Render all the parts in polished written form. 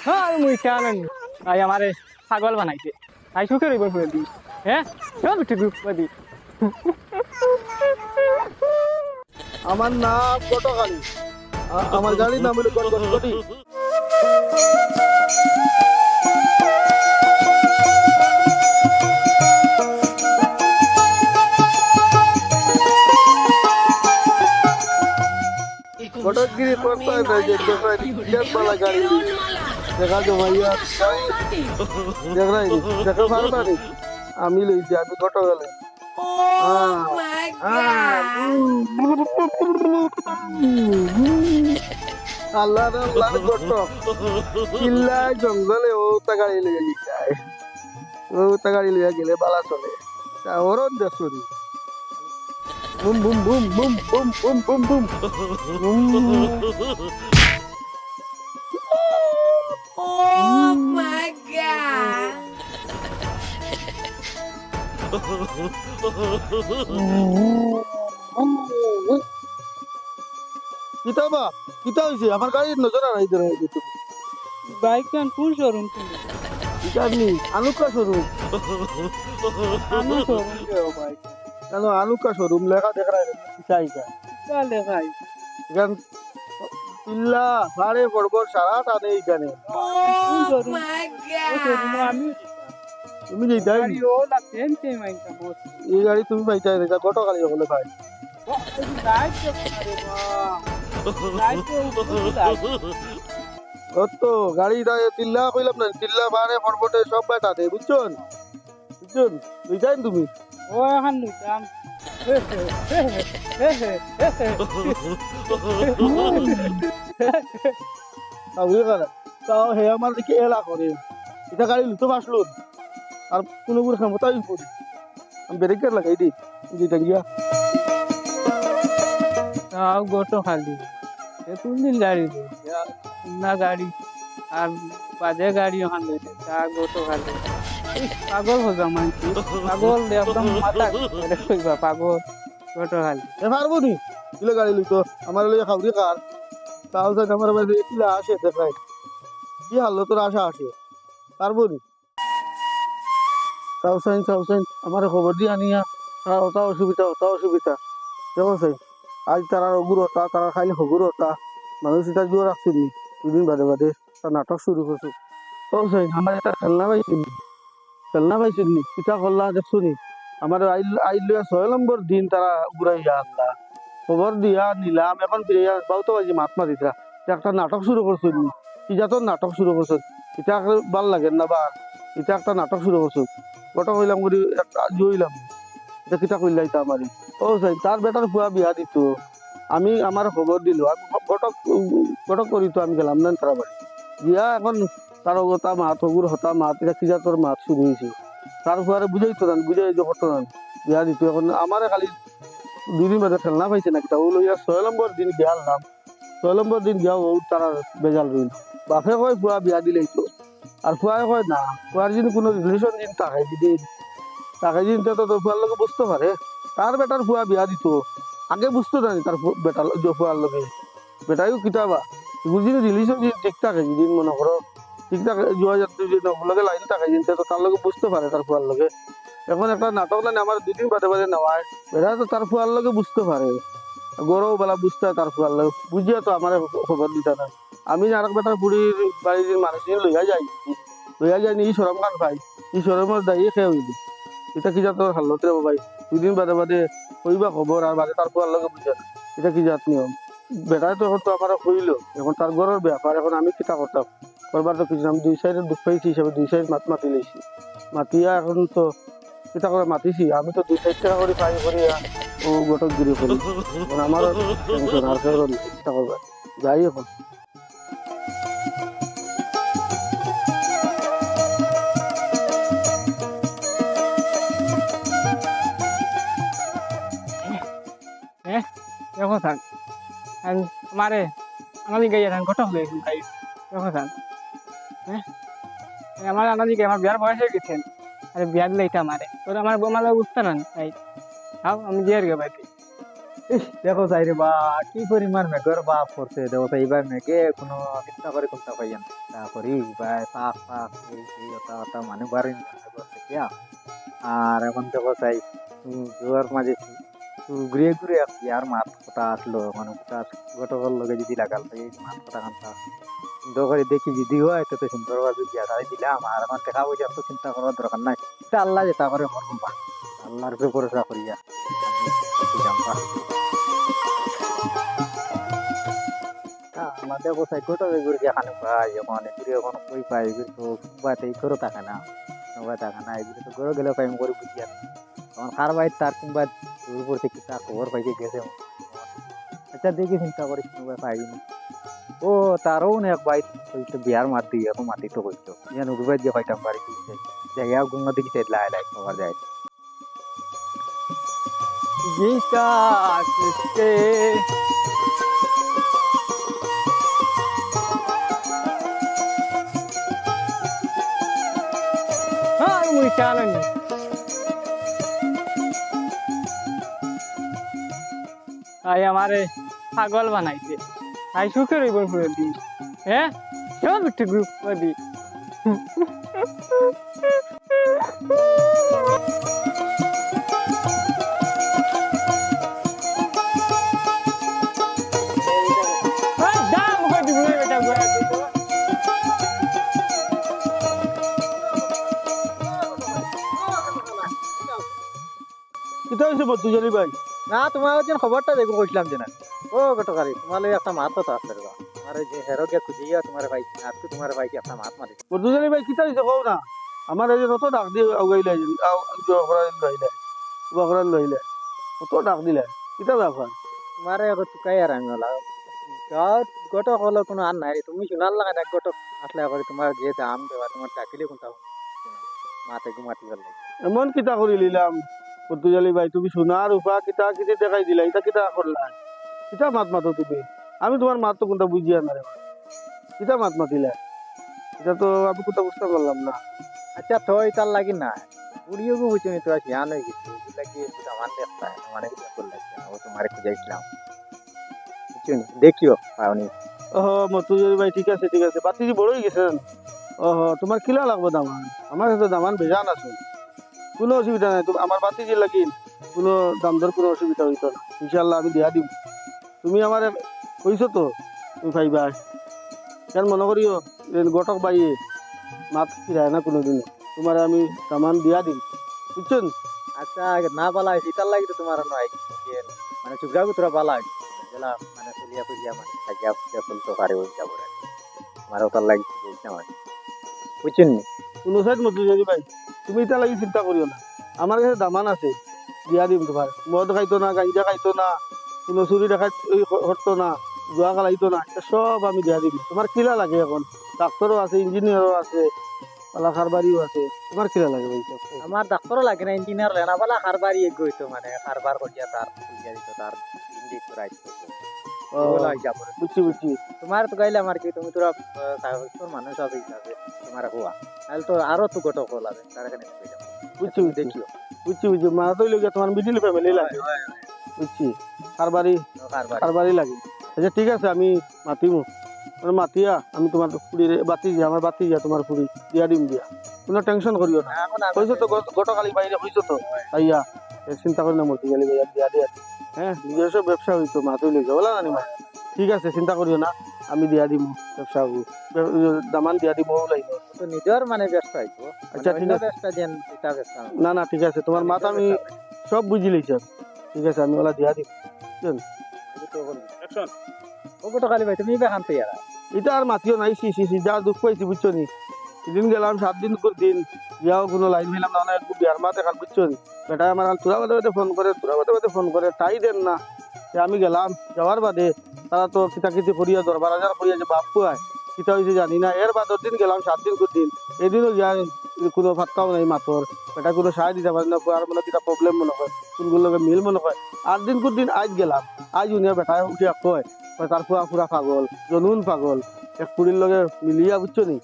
আর মুই কেন আই আমারে পাগল বানাইছে আই সুখে রইব করে দি হ্যাঁ চল উঠে দি আমার নাম গটকালি। আমার গাড়ির নাম হলো গটগটি। গটকগিরি করতে নাই যে দেখাই গাড়ি দেখা তো ভাইয়া দেখাই দেখা পারবা নি আমি লইছি আমি গটকালি। আল্লাহ আল্লাহ গটক কিল্লা জঙ্গলে ও তা গাড়ি লইয়া যায় ও তা গাড়ি লইয়া গেলে বালা চলে তা ওরন দেখছরি boom boom boom boom boom boom boom boom Oh my god! কিতাবা কিতা হইছে আমার গাড়ির নজর আর ইধর হইছে তুমি বাইক কান কোন শোরুম তুমি ইকানি আনুকা শোরুম আমি শোরুম দেও বাইক কেন আনুকা শোরুম লেখা দেখ রা চাইকা চল দেখাই এখান ইল্লা সাড়ে পড়বর সারাটা নেই এখানে Oh my ও শোরুম god! আমি তুমি যেটাই গাড়ি ও না তেনতে মাইকা মোস এই গাড়ি তুমি পাইছাই না গতকালই হলে ভাই লাইট আরে বাহ লাইট অত গাড়িটা তিল্লা কইলাম না তিল্লা বারে পর্বতে সব বেটা দে বুঝছুন বুঝছুন বুঝাইন তুমি ও এখন নিতাম তাহলে কারা তাও হে আমার দিকে এলা করে এটা গাড়ি লুতো বাসলুন আর কোনো করে ক্ষমতাই করি আমি ব্রেকার লাগাই দিই যেটা গিয়া তাও গোটো খালি কোন দিন গাড়ি না গাড়ি আর বাজে গাড়ি ওখান লইছে তা গোটো খালি পাগল হয়ে যাও মানছি পাগল একদম মাথা কইবা পাগল গোটো খালি এ পারবো নি কিলো গাড়ি লুতো আমার লইয়া খাবরি কার তাও যাক আমার বাড়ি কিলা আসে দেখাই কি হালো তোর আশা আসে পারবো নি তাও সাইন আমার খবর দিয়া নিয়া ওটা অসুবিধা দেখো সাইন আজ তারা অগুরতা তারা খাইলে হগুরতা মানুষ এটা জোর রাখছি নি দুদিন বাদে বাদে তার নাটক শুরু করছো ও সাইন আমার একটা খেলনা পাইছিল নি পিঠা করলা দেখছো নি আমার আইল 6 নম্বর দিন তারা ঘুরাইয়া আল্লাহ খবর দিয়া নিলাম এখন ফিরে বাউতো বাজি মাত মারিতা একটা নাটক শুরু করছো নি ইটা তোর নাটক শুরু করছো এটা ভাল লাগে না বা এটা একটা নাটক শুরু করছো গটা কইলাম করি একটা জইলাম এটা কিতা কইলাইতা আমারে ও সাই তার বেটার ফুয়া বিয়া দিত আমি আমার খবর দিল আমি গটক করি তো আমি গেলাম না তারা বাড়ি গিয়া এখন তার ওটা মাত হগুর হতা মাত এটা কিজা তোর মাত শুরু হয়েছে তার ফুয়ারে বুঝাইতো না বুঝাই যে করতো না বিয়া দিত এখন আমারে খালি 2 দিন বাদে খেলনা পাইছে না কিতা ও লইয়া 6 নম্বর দিন গেলাম 6 নম্বর দিন যাও ও তারা বেজাল রইল বাপে কয় ফুয়া বিয়া দিলেই তো আর ফুয়ায় কয় না ফুয়ার যদি কোনো রিলেশন দিন তাকে দিন তো ফুয়ার লোকে বুঝতে পারে তার বেটার ফুয়া বিয়া দিত আগে বুঝতো না তার বেটার ফুয়ার লোকে বেটাইও কিতাবা এগুলো যদি রিলেশন যদি ঠিক থাকে যদি মনে করো ঠিক থাকে লগে লাইন থাকে তো তার লোকে বুঝতে পারে তার ফুয়ার লোকে এখন একটা নাটক না আমার 2 দিন বাদে বাদে নেওয়ায় বেটা তো তার ফুয়ার লোকে বুঝতে পারে গরও বেলা বুঝতে হয় তার ফুয়ার লোক বুঝিয়া তো আমার খবর দিতে না আমি আরেক বেটার বুড়ির বাড়ির মানুষ লইয়া যাই নি সরম খান ভাই এই সরমের দায়ী খেয়ে হইলি এটা কি জাত হালত রে ভাই 2 দিন বাদে বাদে কইবা খবর আর বাদে তার ফুয়ার লোকে বুঝে না এটা কি জাত নিয়ম বেটায় তো এখন তো আমার কইলো এখন তার ঘরের ব্যাপার এখন আমি কিতা করতাম করবার তো কিছু আমি 2 সাইডে দুঃখ পাইছি হিসাবে 2 সাইড মাতি লইছি মাতিয়া এখন তো কিতা করে মাতিছি আমি তো 2 সাইড টাকা করে পাই করি ও গটক গিরি করি এখন আমার টেনশন আর কেউ কিতা করবা যাই এখন হ্যাঁ দেখো থাক আমারে আনাদি গাইয়া থাক গোটো হয়ে গাই দেখো থাক হ্যাঁ আমার আনাদি গাই আমার বিয়ার বয়স হয়ে গেছেন আরে বিয়া দিলে এটা আমারে তোর আমার বোমালা বুঝতে না তাই তাও আমি জিয়ার গে বাইতে ইস দেখো চাই রে বা কি পরিমাণ মেঘের বাপ করছে দেখো চাই এবার মেঘে কোনো চিন্তা করে কোনটা পাইয়ান তা করি বা পাক পাক এই ওটা ওটা মানে বাড়ি করছে কিয়া আর এখন দেখো চাই জোয়ার মাঝে ঘুরিয়ে ঘুরিয়ে আসছি আর মাছ কথা আসলো মানে গতকাল লগে যদি লাগাল তো এই মাছ কথা কান্তা সুন্দর করে দেখি যদি হয় তো সুন্দর ভাবে দিয়া তাই দিলাম আর আমার টাকা পয়সা তো চিন্তা করার দরকার নাই এটা আল্লাহ যেটা করে মরবো বা আল্লাহর উপরে ভরসা করিয়া আমি জানবা আমাদের কোথায় গোটা ঘুরে খানে পাই ওখানে ঘুরে এখন কই পাই এগুলো তো বাতে করো থাকে না নবা থাকে না এগুলো তো গড়ে গেলে পাই করে বুঝি আর তখন খার বাইর তার কিংবা উপর থেকে তার খবর পাইতে গেছে আচ্ছা দেখি চিন্তা করিস কিংবা পাইনি ও তারও এক বাইক হইতো বিয়ার মাত দিয়ে এখন মাতি তো হইতো যেন উড়বাই দিয়ে হয়তাম বাড়ি দিচ্ছে জায়গা গঙ্গা দিকে সাইড লাই লাই সবার যায় গীতা কিসকে হ্যাঁ মুই জানি আই আমারে পাগল বানাইছে আই সুখে রইব পুরো দিন হ্যাঁ সব একটু গ্রুপ দি দাম করে দিব এটা ঘোরা দিব কিতা হয়েছে বর্তুজালি ভাই? না তোমার যে খবরটা দেখো কইছিলাম যে না ও গতকালি তোমার লাগে একটা মাছ তো আসলে রে তোমার যে হেরোকে খুঁজিয়া তোমার ভাই আর তো তোমার ভাইকে একটা মাছ মারি বর্তুজালি ভাই কিতা হয়েছে কও না? আমার এই যে কত ডাক দিয়ে আগাইলে বকরান লইলে কত ডাক দিলে কিতা ব্যাপার? তোমার এখন চুকাই আর আমি ওলা গাঁত গটক হলো কোনো আর নাই রে। তুমি শোনার লাগা না গটক আসলে করে তোমার যে দাম দেওয়া তোমার চাকরি কোনটা মাতে ঘুমাতি গেল এমন কিতা করি লিলাম বর্তুজালি ভাই? তুমি সোনার উপা কিতা কিতা দেখাই দিলা, এটা কিতা করলা? কিতা মাত মাতো তুমি? আমি তোমার মাত তো কোনটা বুঝিয়া না রে ভাই। কিতা মাত মাতিলা? এটা তো আমি কোনটা বুঝতে পারলাম না। আচ্ছা থই তার লাগি না উড়িও গো বুঝছো নি তোরা জ্ঞান হয়ে গেছে এগুলা কি সেটা মান দেখতা মানে কি করলে ও তোমারে খুঁজাইছিলাম বুঝছো নি দেখিও পাওনি ওহো মতুজালি ভাই ঠিক আছে ঠিক আছে, বাতিজি বড় হয়ে গেছেন। ওহো তোমার কিলা লাগবে দামান? আমার কাছে দামান বেজান আছে, কোনো অসুবিধা নাই। আমার বাতিজি লাগি কোনো দাম দর কোনো অসুবিধা হইতো না, ইনশাল্লাহ আমি দিয়া দিব। তুমি আমার কইছো তো তুমি পাইবা, কেন মনে করিও গটক বাইয়ে মাত ফিরায় না কোনোদিনও। তোমার আমি দামান দিয়া দিম, বুঝছেন? আচ্ছা না বালা শীতাল লাগি তো তোমার নয় মানে চুগরাগু তোরা বালা গেলা মানে চলিয়া করিয়া মানে থাকিয়া ফুটিয়া চলতে পারে ওই যাব আমার ওটার লাগি আমার বুঝছেন নি কোনো সাইড মতুজালি ভাই তুমি এটা লাগি চিন্তা করিও না, আমার কাছে দামান আছে, দিয়া দিম তোমার। মদ খাইতো না, গাঞ্জা খাইতো না, কোনো চুরি দেখাই করতো না, জোয়া খালাইতো না, এটা সব আমি দিয়া দিম। তোমার কিলা লাগে এখন? ডাক্তারও আছে, ইঞ্জিনিয়ারও আছে, পালাখার বাড়িও আছে, তোমার কিলা লাগে ভাই? আমার ডাক্তারও লাগে না ইঞ্জিনিয়ার লেনা বালা হারবারই গইতো মানে হারবার করিয়া তার ফুলিয়া দিত তার ইন্ডি করাইতো ও, ওলাই যাব বুঝছি বুঝছি। তোমার তো গাইলে আমার কি তুমি তোরা তোর মানুষ হবে হিসাবে তোমার হওয়া তাহলে তো আরো তো গোটক লাগে তার এখানে বুঝছি বুঝছি দেখিও বুঝছি বুঝছি, মানে তো লোক তোমার মিডিল ফ্যামিলি লাগে, বুঝছি। কার বাড়ি? হারবার কার বাড়ি লাগে? আচ্ছা ঠিক আছে, আমি মাতিমু, মাতিয়া আমি তোমার ফুড়ির বাতি যা, আমার বাতি যা তোমার ফুড়ি দিয়া দিম দিয়া, কোনো টেনশন করিও না। এখন হয়েছে তো গতকালি বাইরে হয়েছে তো তাইয়া চিন্তা করি না, মতি গেলে দিয়া দিয়া হ্যাঁ, নিজস্ব ব্যবসা হইতো মা তুই লেগে বলা না মা। ঠিক আছে চিন্তা করিও না, আমি দিয়া দিব ব্যবসা দামান দিয়া দিব লাগবে। তো নিজের মানে ব্যস্ত হইতো আচ্ছা ঠিক আছে, ব্যস্ত যেন এটা ব্যস্ত না না ঠিক আছে, তোমার মাথা আমি সব বুঝি লইছি। ঠিক আছে আমি ওলা দিয়া দিব। ও গতকালি ভাই তুমি বেখান তো ইয়ারা এটা আর মাতিও নাই, যা দুঃখ পাইছি বুঝছো নি। সেদিন গেলাম 7 দিন দিন যাও কোনো লাইন মিলাম না, একটু বিয়ার মাত এখন বুঝছো নি। বেটা আমার তোরা বাদে ফোন করে তাই দেন না। আমি গেলাম, যাওয়ার বাদে তারা তো কিতাকিতি করিয়া দরবার হাজার করিয়া যে বাপ হয় কিতা হয়েছে জানি না। এর বাদর দিন গেলাম 7 দিন দিন, এদিনও গিয়া কোনো ফাত্তাও নাই মাতর, বেটা কোনো সাহায্য দিতে পারে না, আর মনে কিতা প্রবলেম মনে হয়, কোনগুলো মিল মনে হয়। 8 দিন দিন আজ গেলাম, আজ উনিয়া বেটা উঠিয়া কয় তার পুরা পাগল, জনুন পাগল, এক পুরীর লগে মিলিয়া বুঝছো নি।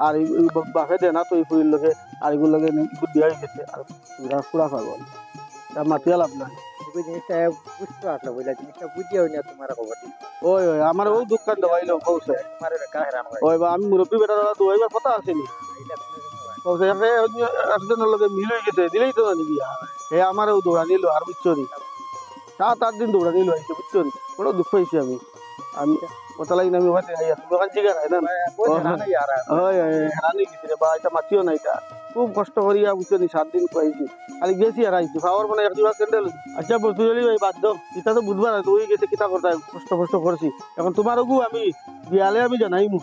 আর বাপে দে না তো এই পুরীর লগে আর এগুলো লগে দিয়া গেছে, আর পুরা পাগল, মাতিয়া লাভ নাই। ওই জিনিসটা বুঝতে আসলো বুঝলা জিনিসটা বুঝিয়ে না তোমার খবর দিই ওই ওই আমার ও দোকান দেওয়াইলো কৌশে তোমার কা হেরান হয় ওই বা আমি মুরব্বী বেটার দুয়াইবার কথা আসেনি এইটা তুমি কৌশে একজনের লগে মিল হয়ে গেছে দিলেই তো জানি বিয়া হে আমারও দৌড়া নিল আর বুঝছরি 7-8 দিন দৌড়া নিল আইছে বুঝছরি বড় দুঃখ পাইছি আমি আমি কথা লাগি আমি ওখানে আইয়া তুমি ওখানে জিগা নাই না হয় হারানি গেছে বা এটা মাতিও না এটা খুব কষ্ট করিয়া বুঝছনি 7 দিন পাইছি খালি গেছি আর আইছি খাওয়ার মানে এক দুবার ক্যান্ডেল আচ্ছা বলতে গেলি ভাই বাদ দাও এটা তো বুধবার তুই গেছে কিতা করতে কষ্ট কষ্ট করছি এখন তোমার ওগু আমি বিয়ালে আমি জানাইমু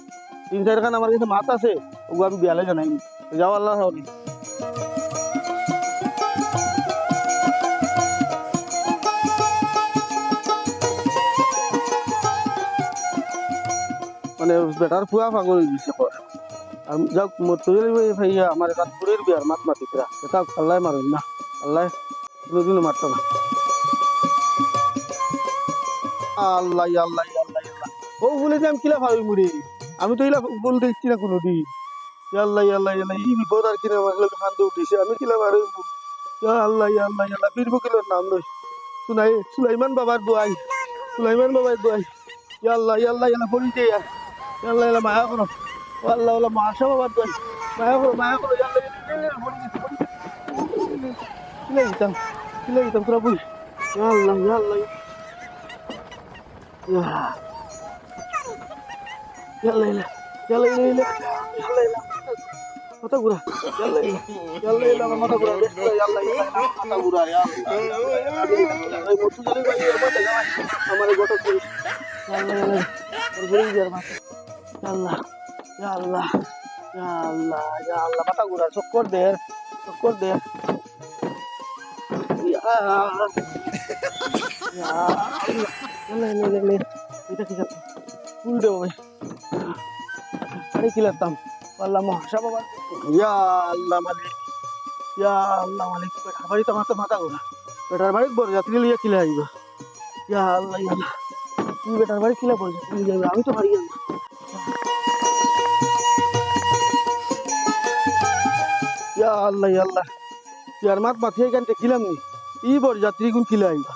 3-4 খান আমার কাছে মাছ আছে ওগু আমি বিয়ালে জানাইমু যাও আল্লাহ হাওলি মানে বেটার ফুয়া পাগল হয়ে গেছে আর যাক মতুলি ভাইয়া আমার রাতপুরের বিয়ার মাত মাতিকরা এটা আল্লাহ মারুন না আল্লাহ কোনোদিনও মারতো না আল্লাহ আল্লাহ আল্লাহ ও বলে যে আমি কিলা ভাবি মুড়ি আমি তো ইলা বল দেখছি না কোনোদিন আল্লাহ আল্লাহ আল্লাহ এই বিপদ আর কিনা আমার লোক শান্তি উঠেছে আমি কিলা ভাবি আল্লাহ আল্লাহ আল্লাহ বীর বকিলের নাম নয় শুনাই সুলাইমান বাবার দোয়াই সুলাইমান বাবার দোয়াই আল্লাহ আল্লাহ আল্লাহ পড়ি দে আল্লাহ আল্লাহ মায়া করো আল্লাহ আল্লাহ মাসা বাবার দোয়াই মায়া করো কিলা দিতাম তোরা বই আল্লাহ আল্লাহ মাথা ঘুরা মাথা ঘুরা মাথা ঘুরা আমার গোটা করিস আল্লাহ আল্লাহ আল্লাহ আল্লাহ মাথা ঘুরা চক্কর দে এটা কি যাচ্ছে ফুল দেবো ভাই আরে কি লাগতাম আল্লাহ মহাশা বাবা ইয়া আল্লাহ মালিক বেটার বাড়ি তোমার তো মাথা ঘোরা বেটার বাড়ি বড় যাত্রী লিয়ে কিলে আইবা ইয়া আল্লাহ তুমি বেটার বাড়ি কিলা বড় যাত্রী লিয়ে আমি তো পারি না ইয়া আল্লাহ ইয়ার মাত মাথিয়ে এখান দেখিলাম নি ই বড় যাত্রী গুণ কিলে আইবা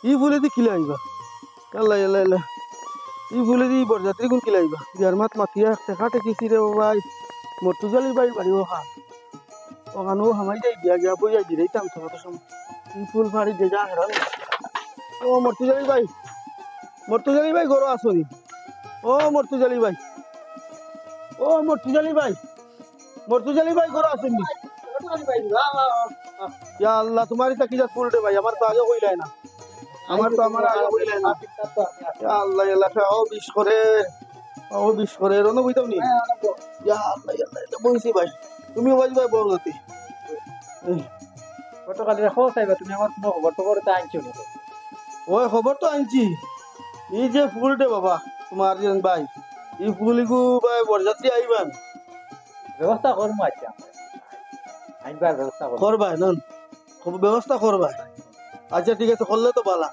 ই ফুলে দি কিলে আইবা আল্লাহ আল্লাহ ই ফুলে দি বড় যাত্রী গুণ কিলে আইবা ইয়ার মাত মাথিয়া টেকাটে কিছি রে ভাই মর্তুজালি বাড়ি বাড়ি ওখানে হামাই যাই গিয়া বই যাই দিলাইতাম তো কত সময় ই ফুল ফাড়ি যে যা হেরান ও মর্তুজালি ভাই গরো আসনি ও মর্তুজালি ভাই গরো আসেননি ইয়া আল্লাহ তোমারই তা কি যা ফুল রে ভাই আমার তো আগে হইলাই না আমার আগে হইলাই না ইয়া আল্লাহ ও বিশ করে রনো বইতাম নি ইয়া আল্লাহ বইছি ভাই তুমি বাজ ভাই বড় গতি গতকাল দেখো চাইবা তুমি আমার কোনো খবর তো করতে আনছো না ওই খবর তো আনছি এই যে ফুল রে বাবা তোমার যেন ভাই এই ফুলগু ভাই বরযাত্রী আইবান ব্যবস্থা করবো আচ্ছা আইনবার ব্যবস্থা করবাই না ব্যবস্থা করবাই আচ্ছা ঠিক আছে করলে তো বালা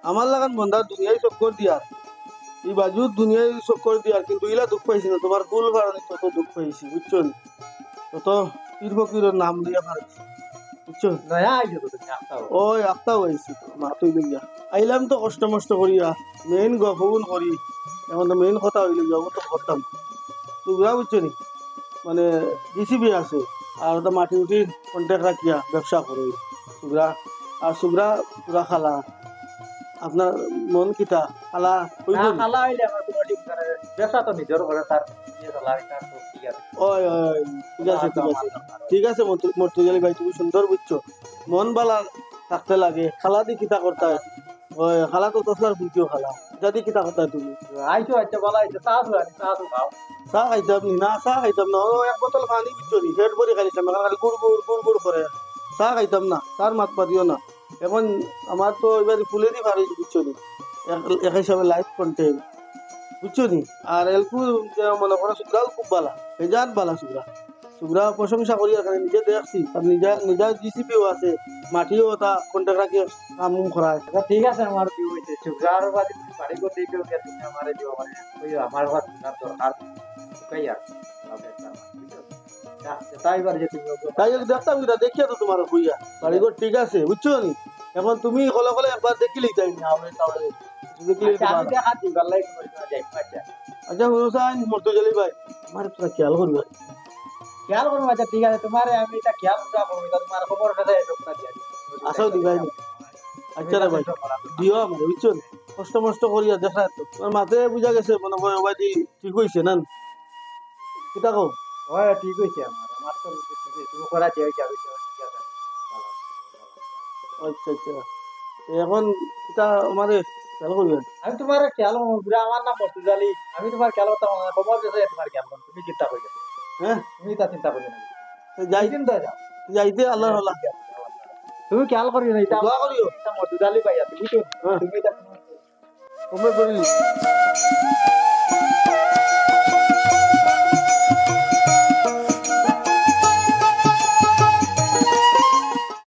আমার লাগান বন্ধার দুনিয়ায় চক্কর দিয়ার এই বাজু দুনিয়ায় চক্কর দিয়ার কিন্তু ইলা দুঃখ পাইছি না তোমার ফুল কারণে তত দুঃখ পাইছি বুঝছো তত পীর ফকিরের নাম দিয়া পারছি বুঝছো নয়া আইছো তো তুমি আসতাও ওই আত্মা হয়েছি মা তুই লইয়া আইলাম তো কষ্ট মষ্ট করিয়া মেইন ফোন করি এখন তো মেইন কথা হইলে যাবো তো করতাম সুগ্রা বুঝছো নি মানে ডিসিবি আছে আর ওটা মাটি উঠির কন্ট্যাক্ট রাখিয়া ব্যবসা করে সুগ্রা পুরা খালা আপনার মন কিতা খালা খালা হইলে আমার কোনো ঠিক করে ব্যবসা তো নিজের ঘরে তার নিয়ে চালা তার তো ঠিক আছে ওই ঠিক আছে মর্তুজালি ভাই তুমি সুন্দর বুঝছো মন বালা থাকতে লাগে খালা দি কিতা করতে হয় ওই খালা তো তসলার ফুলকিও খালা যদি কিতা করতে হয় তুমি আইছো আচ্ছা বলা আইছো চা তো খাও চা খাইতাম নি না চা খাইতাম না ও এক বোতল পানি বুঝছো নি হেড ভরে খাইতাম খালি গুড় করে চা খাইতাম না তার মাত পাতিও না এখন আমার তো এবার ফুলেরই ভারী বুঝছো নি এক হিসাবে লাইফ কন্টেন্ট বুঝছো নি আর এলকু মনে করো সুগ্রাও খুব বালা বেজান বালা সুগ্রা প্রশংসা করি এখানে নিজে দেখছি আর নিজা জিসিপিও আছে মাটিও তা কন্ট্যাক্ট রাখি কাম করায় ঠিক আছে আমার কি হইছে সুগ্রার বাদে তুমি বাড়ি করতে দিও কে তুমি আমারে দিও মানে ওই আমার বাদ সুগ্রার দরকার কই আর তাই বার যে তুমি তাই দেখতাম কিটা দেখিয়া তো তোমার হইয়া বাড়িঘর ঠিক আছে বুঝছো নি এখন তুমি কলে কলে একবার দেখিলি তাই না আমি তাহলে দেখলি আচ্ছা, আমি দেখা দিই গল্লাই তোমার যাই আচ্ছা আচ্ছা হুসাইন মর্তুজালি ভাই আমার তোরা খেয়াল করবি খেয়াল করবো আচ্ছা ঠিক আছে তোমার আমি এটা খেয়াল করবো এটা তোমার খবর কথা ডক্টর দিয়া আসাও দিবাই না আচ্ছা রে ভাই দিও আমার বুঝছো কষ্ট মষ্ট করিয়া দেখা তো তোমার মাতে বুঝা গেছে মনে করে ভাই ঠিক হয়েছে না কিতা কও হয় ঠিক হয়েছে আমার তো ঠিক আছে তুমি করা যাই যাবে ঠিক আছে আচ্ছা আচ্ছা এখন এটা আমাদের খেয়াল করবেন আমি তোমার খেয়াল করবো আমার নাম মর্তুজালি আমি তোমার খেয়াল করতাম খবর দিতে তোমার খেয়াল করো তুমি চিন্তা করি হ্যাঁ তুমি তা চিন্তা করি না যাই চিন্তা যাও যাইতে আল্লাহ আল্লাহ তুমি খেয়াল করি না এটা দোয়া করিও এটা মর্তুজালি পাইয়া তুমি তো হ্যাঁ তুমি এটা তোমরা করিলি